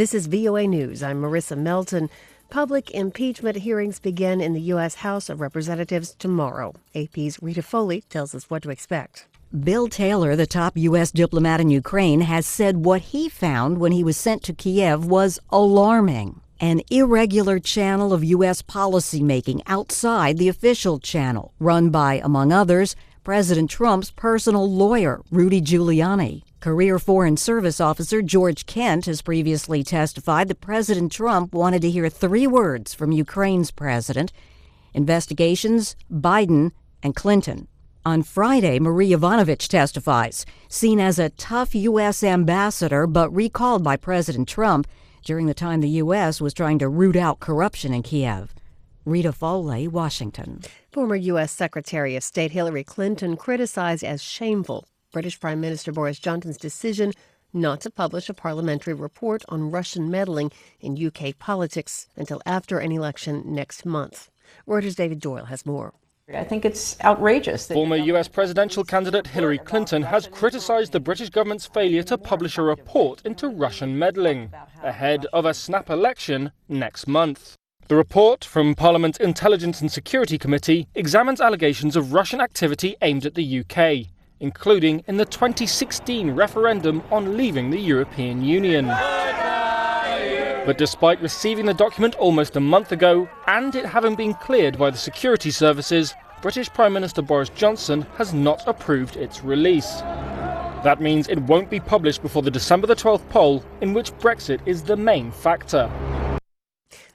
This is VOA News. I'm Marissa Melton. Public impeachment hearings begin in the U.S. House of Representatives tomorrow. AP's Rita Foley tells us what to expect. Bill Taylor, the top U.S. diplomat in Ukraine, has said what he found when he was sent to Kiev was alarming. An irregular channel of U.S. policymaking outside the official channel, run by, among others, President Trump's personal lawyer, Rudy Giuliani. Career Foreign Service Officer George Kent has previously testified that President Trump wanted to hear 3 words from Ukraine's president: investigations, Biden, and Clinton. On Friday, Marie Yovanovitch testifies, seen as a tough U.S. ambassador but recalled by President Trump during the time the U.S. was trying to root out corruption in Kiev. Rita Foley, Washington. Former U.S. Secretary of State Hillary Clinton criticized as shameful British Prime Minister Boris Johnson's decision not to publish a parliamentary report on Russian meddling in UK politics until after an election next month. Reuters' David Doyle has more. I think it's outrageous. Former US presidential candidate Hillary Clinton has criticized the British government's failure to publish a report into Russian meddling ahead of a snap election next month. The report from Parliament's Intelligence and Security Committee examines allegations of Russian activity aimed at the UK, including in the 2016 referendum on leaving the European Union. But despite receiving the document almost a month ago and it having been cleared by the security services, British Prime Minister Boris Johnson has not approved its release. That means it won't be published before the December the 12th poll, in which Brexit is the main factor.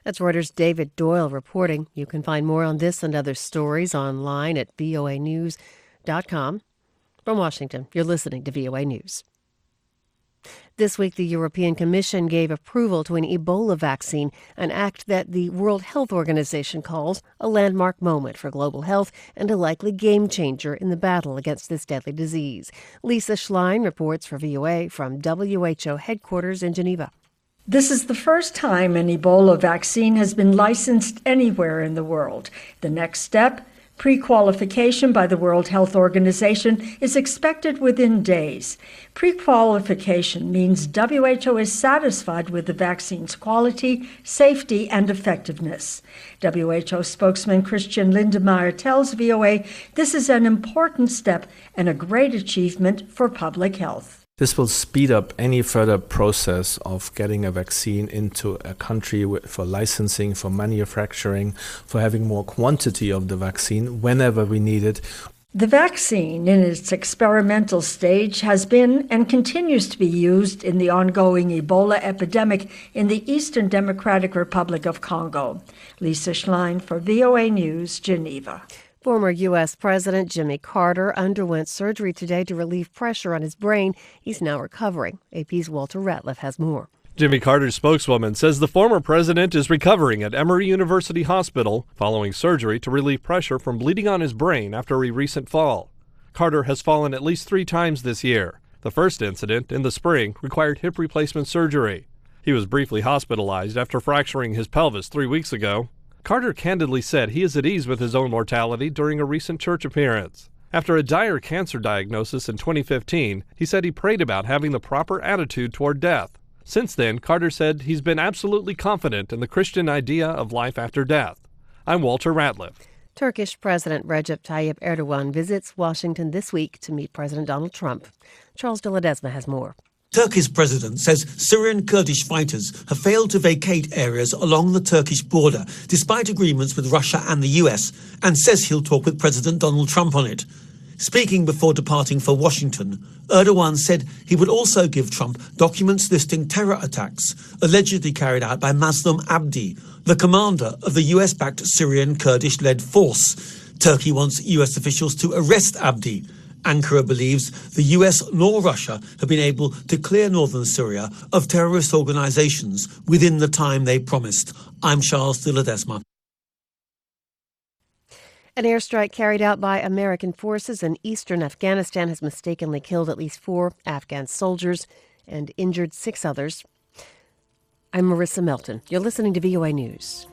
That's Reuters' David Doyle reporting. You can find more on this and other stories online at voanews.com. From Washington, you're listening to VOA News. This week, the European Commission gave approval to an Ebola vaccine, an act that the World Health Organization calls a landmark moment for global health and a likely game changer in the battle against this deadly disease. Lisa Schlein reports for VOA from WHO headquarters in Geneva. This is the first time an Ebola vaccine has been licensed anywhere in the world. The next step, pre-qualification by the World Health Organization, is expected within days. Pre-qualification means WHO is satisfied with the vaccine's quality, safety, and effectiveness. WHO spokesman Christian Lindemeyer tells VOA this is an important step and a great achievement for public health. This will speed up any further process of getting a vaccine into a country for licensing, for manufacturing, for having more quantity of the vaccine whenever we need it. The vaccine, in its experimental stage, has been and continues to be used in the ongoing Ebola epidemic in the Eastern Democratic Republic of Congo. Lisa Schlein for VOA News, Geneva. Former U.S. President Jimmy Carter underwent surgery today to relieve pressure on his brain. He's now recovering. AP's Walter Ratliff has more. Jimmy Carter's spokeswoman says the former president is recovering at Emory University Hospital following surgery to relieve pressure from bleeding on his brain after a recent fall. Carter has fallen at least 3 times this year. The first incident, in the spring, required hip replacement surgery. He was briefly hospitalized after fracturing his pelvis 3 weeks ago. Carter candidly said he is at ease with his own mortality during a recent church appearance. After a dire cancer diagnosis in 2015, he said he prayed about having the proper attitude toward death. Since then, Carter said he's been absolutely confident in the Christian idea of life after death. I'm Walter Ratliff. Turkish President Recep Tayyip Erdogan visits Washington this week to meet President Donald Trump. Charles de Ledesma has more. Turkey's president says Syrian Kurdish fighters have failed to vacate areas along the Turkish border, despite agreements with Russia and the US, and says he'll talk with President Donald Trump on it. Speaking before departing for Washington, Erdogan said he would also give Trump documents listing terror attacks allegedly carried out by Mazlum Abdi, the commander of the US-backed Syrian Kurdish-led force. Turkey wants US officials to arrest Abdi. Ankara believes the US nor Russia have been able to clear northern Syria of terrorist organizations within the time they promised. I'm Charles de Ledesma. An airstrike carried out by American forces in eastern Afghanistan has mistakenly killed at least 4 Afghan soldiers and injured 6 others. I'm Marissa Melton. You're listening to VOA News.